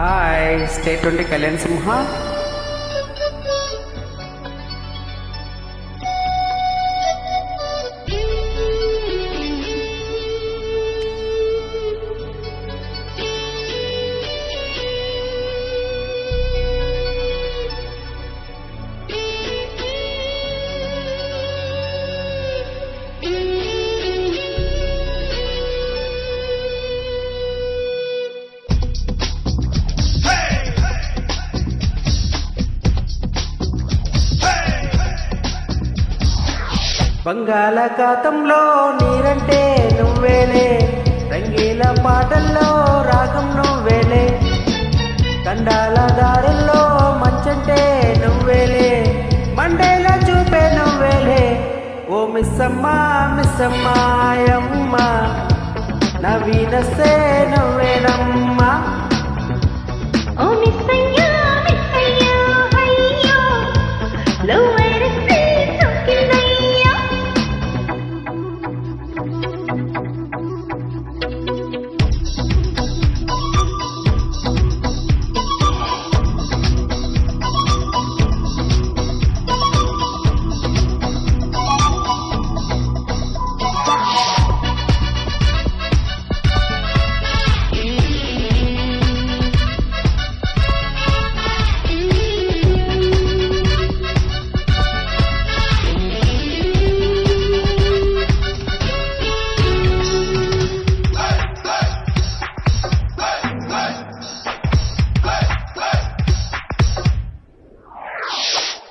Hi state నుండి కళ్యాణ్ సింహ. బంగాళాఖాతంలో నీరంటే నువ్వేలే, రంగీల పాటల్లో రాగం నువ్వేలే, కండాల దారుల్లో మంచంటే నువ్వేలే, మండేలా చూపే నువ్వేలే. ఓ మిస్సమ్మా మిస్సమ్మాయమ్మ, నవీనసే నువ్వేనమ్మా. ఓ మిస్సయ్యా మిస్సయ్యా అయ్యో, లోవరసే సొక్కిందయ్యా.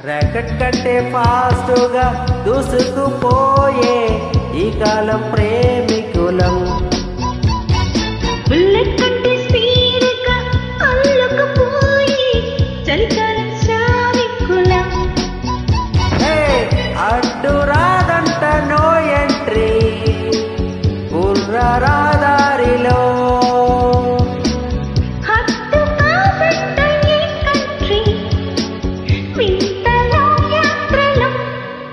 ర్యాకెట్ కంటే ఫాస్టుగా దూసుకుపోయే ఈ కాలం ప్రేమికులం, బుల్లెట్ కంటే స్పీడ్గా అల్లుకుపోయి చలికాలం సావికులం. అడ్డు రాదంట నో ఎంట్రీ బుర్ర రాదారిలో, హద్దు కాదంట ఈ కంట్రీ వింతలో యాత్రలో.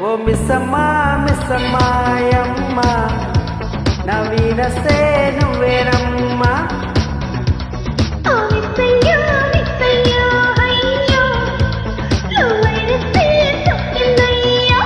ఓ మిస్సమ్మా మిస్సమ్మాయమ్మ, నవీనసే నువ్వేనమ్మా. ఓ మిస్సయ్యా మిస్సయ్యా అయ్యో, లోవరసే సొక్కిందయ్యా.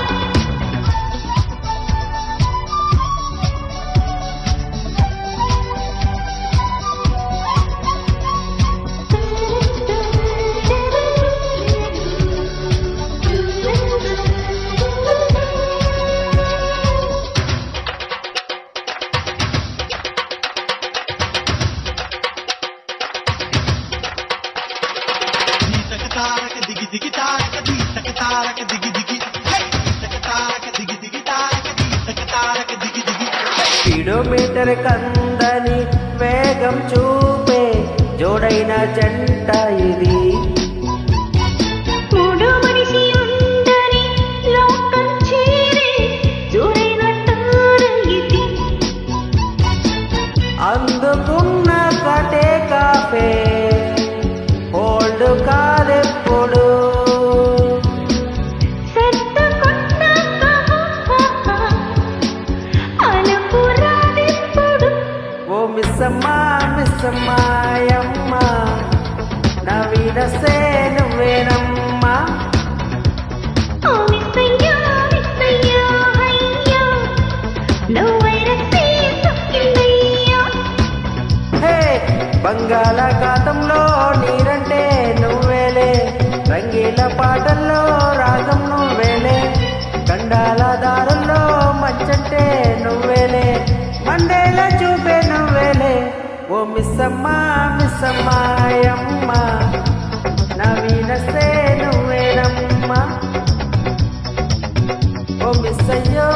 కిలోమీటర్ కందని వేగం చూపే జోడైన జంట ఇది, మూడో మనిషి ఉండని లోకం చేరే జోడైన తార ఇది. అందుకున్న కటే కాఫే హోల్డ్ కాదెప్పుడు, సర్దుకున్నాక అలుపు రాదెప్పుడు. ఓ మిస్సమ్మా మిస్సమ్మాయమ్మ, నవీనసే నువ్వేనమ్మా. ఓ మిస్సయ్యా మిస్సయ్యా అయ్యో, లోవరసే సొక్కిందయ్యా. బంగాళాఖాతంలో నీరంటే నువ్వేలే, రంగీల పాటల్లో రాగం నువ్వేలే, కండాల దారుల్లో మంచంటే నువ్వేలే, మండేలా చూపే నువ్వేలే. ఓ మిస్సమ్మా మిస్సమ్మాయమ్మ, నవీనసే నువ్వేనమ్మా. ఓ మిస్సయ్యో